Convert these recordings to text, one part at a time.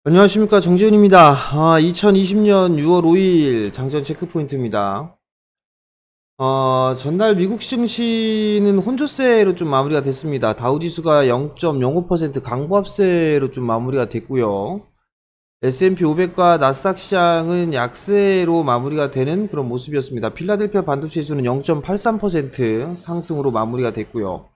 안녕하십니까, 정재훈입니다. 2020년 6월 5일 장전 체크포인트입니다. 전날 미국 증시는 혼조세로 좀 마무리가 됐습니다. 다우지수가 0.05% 강보합세로 좀 마무리가 됐고요. S&P 500과 나스닥 시장은 약세로 마무리가 되는 그런 모습이었습니다. 필라델피아 반도체 지수는 0.83% 상승으로 마무리가 됐고요.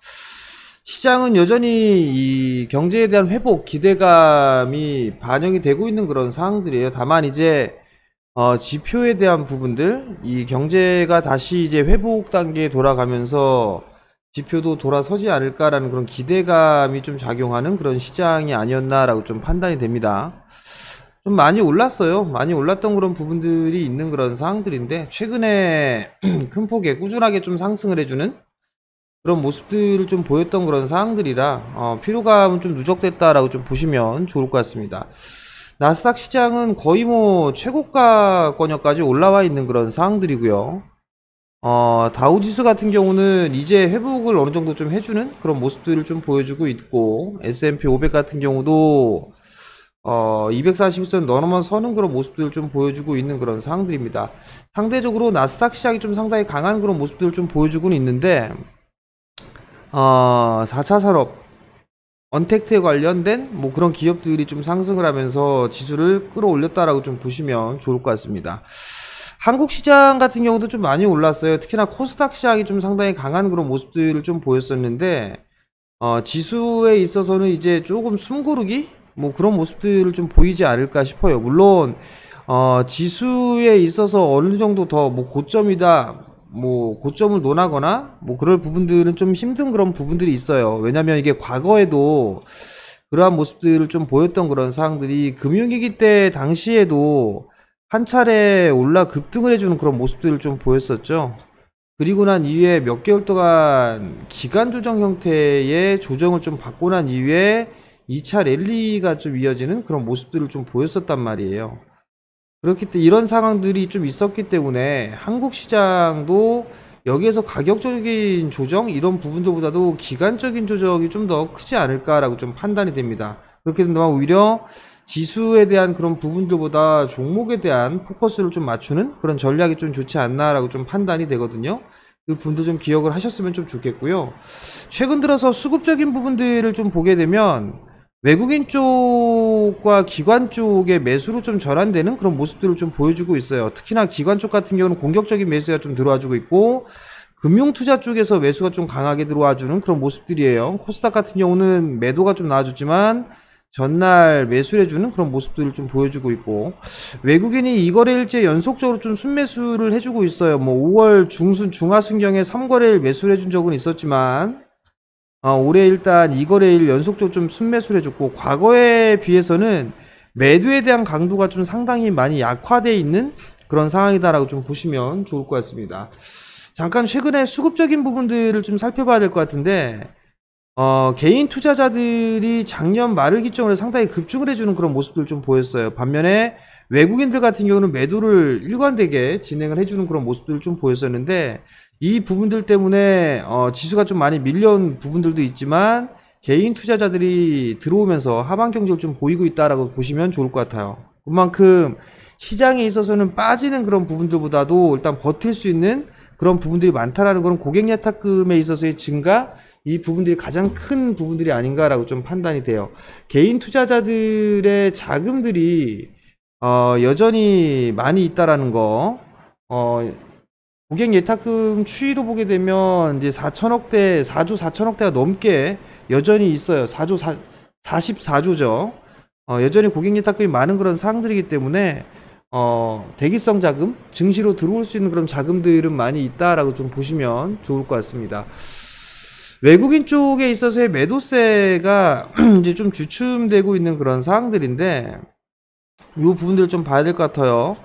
시장은 여전히 이 경제에 대한 회복 기대감이 반영이 되고 있는 그런 상황들이에요. 다만 이제 지표에 대한 부분들, 이 경제가 다시 이제 회복 단계에 돌아가면서 지표도 돌아서지 않을까라는 그런 기대감이 좀 작용하는 그런 시장이 아니었나라고 좀 판단이 됩니다. 좀 많이 올랐어요. 많이 올랐던 그런 부분들이 있는 그런 상황들인데, 최근에 큰 폭에 꾸준하게 좀 상승을 해주는 그런 모습들을 좀 보였던 그런 상황들이라 피로감은 좀 누적됐다라고 좀 보시면 좋을 것 같습니다. 나스닥 시장은 거의 뭐 최고가 권역까지 올라와 있는 그런 상황들이고요. 다우지수 같은 경우는 이제 회복을 어느 정도 좀 해주는 그런 모습들을 좀 보여주고 있고, S&P 500 같은 경우도 241선 넘어서는 그런 모습들을 좀 보여주고 있는 그런 상황들입니다. 상대적으로 나스닥 시장이 좀 상당히 강한 그런 모습들을 좀 보여주고는 있는데, 4차 산업, 언택트에 관련된 뭐 그런 기업들이 좀 상승을 하면서 지수를 끌어올렸다라고 좀 보시면 좋을 것 같습니다. 한국 시장 같은 경우도 좀 많이 올랐어요. 특히나 코스닥 시장이 좀 상당히 강한 그런 모습들을 좀 보였었는데, 지수에 있어서는 이제 조금 숨고르기? 뭐 그런 모습들을 좀 보이지 않을까 싶어요. 물론, 지수에 있어서 어느 정도 더 뭐 고점이다, 뭐 고점을 논하거나 뭐 그럴 부분들은 좀 힘든 그런 부분들이 있어요. 왜냐면 이게 과거에도 그러한 모습들을 좀 보였던 그런 사항들이 금융위기 때 당시에도 한 차례 올라 급등을 해주는 그런 모습들을 좀 보였었죠. 그리고 난 이후에 몇 개월 동안 기간 조정 형태의 조정을 좀 받고 난 이후에 2차 랠리가 좀 이어지는 그런 모습들을 좀 보였었단 말이에요. 그렇기 때문에 이런 상황들이 좀 있었기 때문에 한국 시장도 여기에서 가격적인 조정 이런 부분들보다도 기간적인 조정이 좀 더 크지 않을까라고 좀 판단이 됩니다. 그렇게 된다면 오히려 지수에 대한 그런 부분들보다 종목에 대한 포커스를 좀 맞추는 그런 전략이 좀 좋지 않나라고 좀 판단이 되거든요. 그 부분도 좀 기억을 하셨으면 좀 좋겠고요. 최근 들어서 수급적인 부분들을 좀 보게 되면 외국인 쪽과 기관 쪽의 매수로 좀 전환되는 그런 모습들을 좀 보여주고 있어요. 특히나 기관 쪽 같은 경우는 공격적인 매수가 좀 들어와주고 있고, 금융투자 쪽에서 매수가 좀 강하게 들어와주는 그런 모습들이에요. 코스닥 같은 경우는 매도가 좀 나와줬지만 전날 매수를 해주는 그런 모습들을 좀 보여주고 있고, 외국인이 2거래일째 연속적으로 좀 순매수를 해주고 있어요. 뭐 5월 중순 중하순경에 3거래일 매수를 해준 적은 있었지만 올해 일단 2거래일 연속적으로 좀 순매수를 해줬고, 과거에 비해서는 매도에 대한 강도가 좀 상당히 많이 약화되어 있는 그런 상황이다라고 좀 보시면 좋을 것 같습니다. 잠깐 최근에 수급적인 부분들을 좀 살펴봐야 될 것 같은데, 개인 투자자들이 작년 말을 기점으로 상당히 급증을 해주는 그런 모습들 좀 보였어요. 반면에 외국인들 같은 경우는 매도를 일관되게 진행을 해주는 그런 모습들을 좀 보였었는데, 이 부분들 때문에 지수가 좀 많이 밀려온 부분들도 있지만 개인 투자자들이 들어오면서 하방 경직을 좀 보이고 있다라고 보시면 좋을 것 같아요. 그만큼 시장에 있어서는 빠지는 그런 부분들보다도 일단 버틸 수 있는 그런 부분들이 많다라는 그런 고객 예탁금에 있어서의 증가, 이 부분들이 가장 큰 부분들이 아닌가라고 좀 판단이 돼요. 개인 투자자들의 자금들이 여전히 많이 있다라는 거, 고객 예탁금 추이로 보게 되면 이제 4천억대, 4조 4천억대가 넘게 여전히 있어요. 44조죠. 여전히 고객 예탁금이 많은 그런 사항들이기 때문에 대기성 자금, 증시로 들어올 수 있는 그런 자금들은 많이 있다라고 좀 보시면 좋을 것 같습니다. 외국인 쪽에 있어서의 매도세가 이제 좀 주춤되고 있는 그런 상황들인데, 이 부분들을 좀 봐야 될 것 같아요.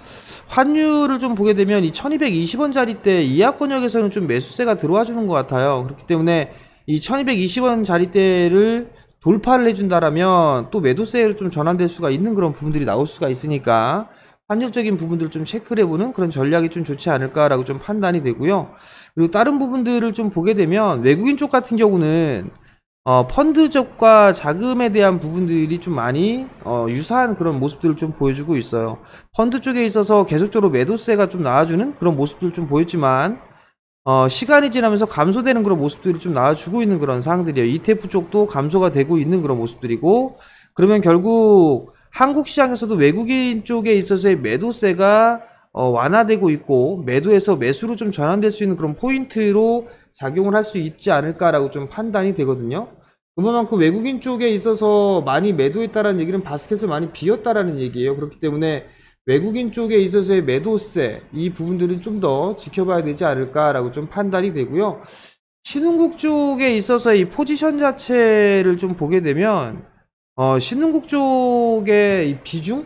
환율을 좀 보게 되면 이 1220원짜리대 이하 권역에서는 좀 매수세가 들어와 주는 것 같아요. 그렇기 때문에 이 1220원짜리대를 돌파를 해준다라면 또 매도세로 좀 전환될 수가 있는 그런 부분들이 나올 수가 있으니까 환율적인 부분들을 좀 체크를 해보는 그런 전략이 좀 좋지 않을까라고 좀 판단이 되고요. 그리고 다른 부분들을 좀 보게 되면 외국인 쪽 같은 경우는 펀드 쪽과 자금에 대한 부분들이 좀 많이 유사한 그런 모습들을 좀 보여주고 있어요. 펀드 쪽에 있어서 계속적으로 매도세가 좀 나와주는 그런 모습들을 좀 보였지만 시간이 지나면서 감소되는 그런 모습들이 좀 나와주고 있는 그런 상황들이에요. ETF 쪽도 감소가 되고 있는 그런 모습들이고, 그러면 결국 한국 시장에서도 외국인 쪽에 있어서의 매도세가 완화되고 있고, 매도에서 매수로 좀 전환될 수 있는 그런 포인트로 작용을 할 수 있지 않을까라고 좀 판단이 되거든요. 그만큼 외국인 쪽에 있어서 많이 매도했다라는 얘기는 바스켓을 많이 비웠다라는 얘기예요. 그렇기 때문에 외국인 쪽에 있어서의 매도세, 이 부분들은 좀 더 지켜봐야 되지 않을까라고 좀 판단이 되고요. 신흥국 쪽에 있어서 이 포지션 자체를 좀 보게 되면 신흥국 쪽의 이 비중,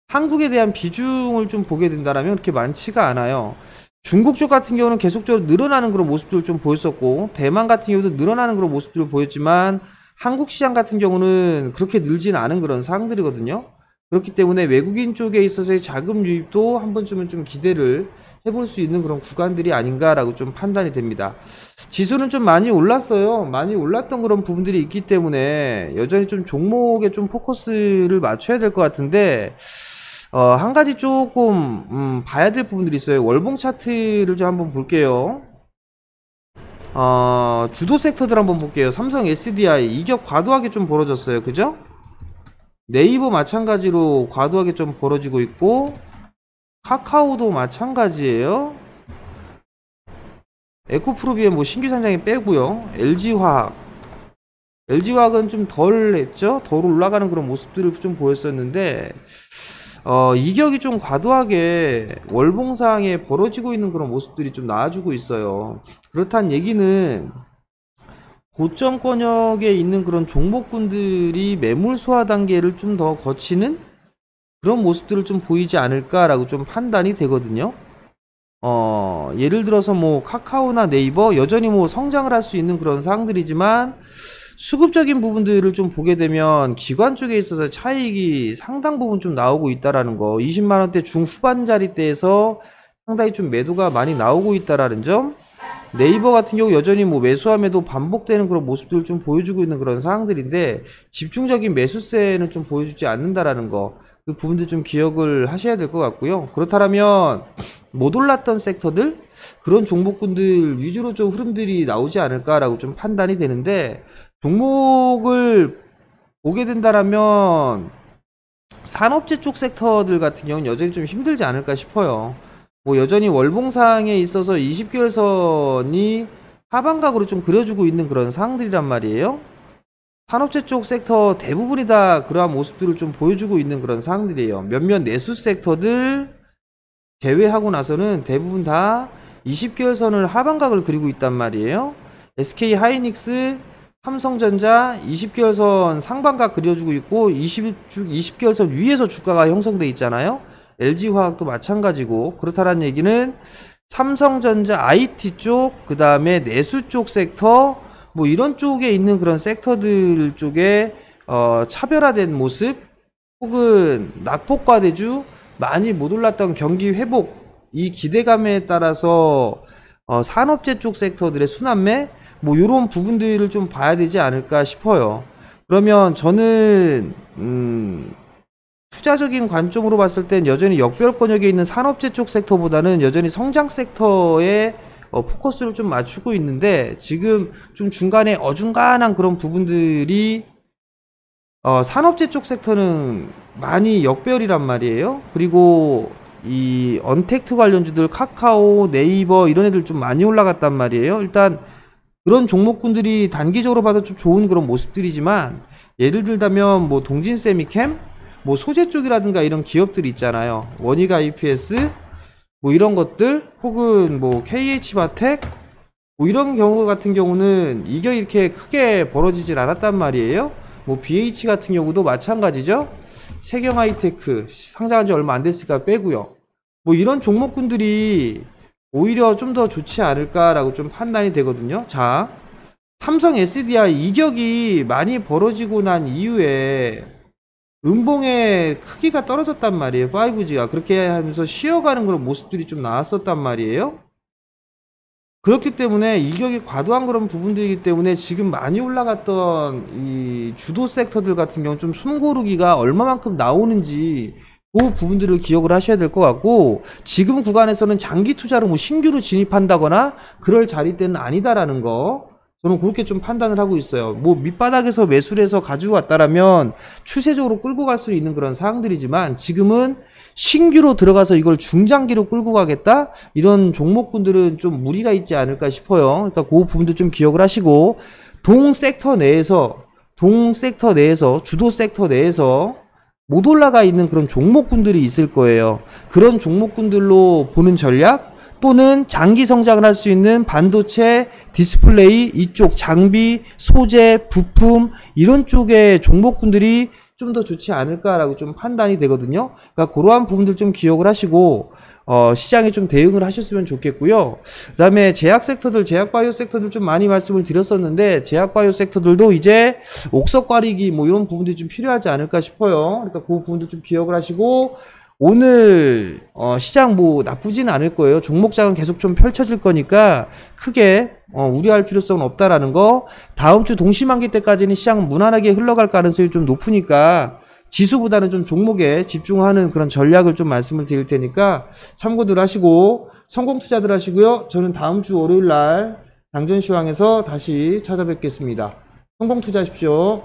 한국에 대한 비중을 좀 보게 된다면 그렇게 많지가 않아요. 중국 쪽 같은 경우는 계속적으로 늘어나는 그런 모습들을 좀 보였었고, 대만 같은 경우도 늘어나는 그런 모습들을 보였지만, 한국 시장 같은 경우는 그렇게 늘지는 않은 그런 상황들이거든요. 그렇기 때문에 외국인 쪽에 있어서의 자금 유입도 한 번쯤은 좀 기대를 해볼 수 있는 그런 구간들이 아닌가라고 좀 판단이 됩니다. 지수는 좀 많이 올랐어요. 많이 올랐던 그런 부분들이 있기 때문에 여전히 좀 종목에 좀 포커스를 맞춰야 될 것 같은데, 한 가지 조금 봐야 될 부분들이 있어요. 월봉 차트를 좀 한번 볼게요. 주도 섹터들 한번 볼게요. 삼성 SDI 이격 과도하게 좀 벌어졌어요. 그죠? 네이버 마찬가지로 과도하게 좀 벌어지고 있고, 카카오도 마찬가지예요. 에코프로비엔 뭐 신규 상장이 빼고요. LG화학은 좀 덜 했죠. 덜 올라가는 그런 모습들을 좀 보였었는데, 이격이 좀 과도하게 월봉상에 벌어지고 있는 그런 모습들이 좀 나와주고 있어요. 그렇다는 얘기는 고점권역에 있는 그런 종목군들이 매물 소화 단계를 좀 더 거치는 그런 모습들을 좀 보이지 않을까라고 좀 판단이 되거든요. 예를 들어서 뭐 카카오나 네이버 여전히 뭐 성장을 할 수 있는 그런 상황들이지만, 수급적인 부분들을 좀 보게 되면 기관 쪽에 있어서 차익이 상당 부분 좀 나오고 있다라는 거, 20만원대 중후반 자리대에서 상당히 좀 매도가 많이 나오고 있다라는 점, 네이버 같은 경우 여전히 뭐 매수함에도 반복되는 그런 모습들을 좀 보여주고 있는 그런 상황들인데, 집중적인 매수세는 좀 보여주지 않는다라는 거, 그 부분들 좀 기억을 하셔야 될 것 같고요. 그렇다면 못 올랐던 섹터들, 그런 종목군들 위주로 좀 흐름들이 나오지 않을까라고 좀 판단이 되는데, 종목을 보게 된다라면 산업재 쪽 섹터들 같은 경우는 여전히 좀 힘들지 않을까 싶어요. 뭐 여전히 월봉상에 있어서 20개월선이 하반각으로 좀 그려주고 있는 그런 상황들이란 말이에요. 산업재 쪽 섹터 대부분이 다 그러한 모습들을 좀 보여주고 있는 그런 상황들이에요. 몇몇 내수 섹터들 제외하고 나서는 대부분 다 20개월선을 하반각을 그리고 있단 말이에요. SK 하이닉스, 삼성전자 20개월선 상반각 그려주고 있고, 20개월선 위에서 주가가 형성돼 있잖아요. LG화학도 마찬가지고, 그렇다는 얘기는 삼성전자 IT 쪽, 그 다음에 내수 쪽 섹터, 뭐 이런 쪽에 있는 그런 섹터들 쪽에 차별화된 모습, 혹은 낙폭과대주, 많이 못 올랐던 경기 회복, 이 기대감에 따라서 산업재 쪽 섹터들의 순환매, 뭐 요런 부분들을 좀 봐야 되지 않을까 싶어요. 그러면 저는 투자적인 관점으로 봤을 땐 여전히 역별권역에 있는 산업재 쪽 섹터보다는 여전히 성장 섹터에 포커스를 좀 맞추고 있는데, 지금 좀 중간에 어중간한 그런 부분들이 산업재 쪽 섹터는 많이 역별이란 말이에요. 그리고 이 언택트 관련주들 카카오, 네이버 이런 애들 좀 많이 올라갔단 말이에요. 일단 그런 종목군들이 단기적으로 봐도 좀 좋은 그런 모습들이지만, 예를 들자면 뭐 동진세미캠, 뭐 소재 쪽이라든가 이런 기업들이 있잖아요. 원익 IPS 뭐 이런 것들, 혹은 뭐 KH바텍 뭐 이런 경우 같은 경우는 이게 이렇게 크게 벌어지질 않았단 말이에요. 뭐 BH 같은 경우도 마찬가지죠. 세경하이테크 상장한 지 얼마 안 됐으니까 빼고요. 뭐 이런 종목군들이 오히려 좀 더 좋지 않을까라고 좀 판단이 되거든요. 자, 삼성 SDI 이격이 많이 벌어지고 난 이후에 음봉의 크기가 떨어졌단 말이에요. 5G가 그렇게 하면서 쉬어가는 그런 모습들이 좀 나왔었단 말이에요. 그렇기 때문에 일격이 과도한 그런 부분들이기 때문에 지금 많이 올라갔던 이 주도 섹터들 같은 경우 좀 숨고르기가 얼마만큼 나오는지 그 부분들을 기억을 하셔야 될 것 같고, 지금 구간에서는 장기 투자로 뭐 신규로 진입한다거나 그럴 자리대는 아니다라는 거, 저는 그렇게 좀 판단을 하고 있어요. 뭐 밑바닥에서 매수를 해서 가지고 왔다라면 추세적으로 끌고 갈 수 있는 그런 사항들이지만, 지금은 신규로 들어가서 이걸 중장기로 끌고 가겠다? 이런 종목군들은 좀 무리가 있지 않을까 싶어요. 그러니까 그 부분도 좀 기억을 하시고, 동 섹터 내에서, 주도 섹터 내에서 못 올라가 있는 그런 종목군들이 있을 거예요. 그런 종목군들로 보는 전략, 또는 장기 성장을 할 수 있는 반도체, 디스플레이, 이쪽 장비, 소재, 부품 이런 쪽의 종목군들이 좀 더 좋지 않을까라고 좀 판단이 되거든요. 그러니까 그러한 부분들 좀 기억을 하시고 시장에 좀 대응을 하셨으면 좋겠고요. 그다음에 제약 섹터들, 제약 바이오 섹터들 좀 많이 말씀을 드렸었는데, 제약 바이오 섹터들도 이제 옥석 가리기 뭐 이런 부분들이 좀 필요하지 않을까 싶어요. 그러니까 그 부분도 좀 기억을 하시고, 오늘 시장 뭐 나쁘지는 않을 거예요. 종목장은 계속 좀 펼쳐질 거니까 크게 우려할 필요성은 없다라는 거. 다음 주 동시만기 때까지는 시장 무난하게 흘러갈 가능성이 좀 높으니까 지수보다는 좀 종목에 집중하는 그런 전략을 좀 말씀을 드릴 테니까 참고들 하시고 성공 투자들 하시고요. 저는 다음 주 월요일 날 당전시황에서 다시 찾아뵙겠습니다. 성공 투자하십시오.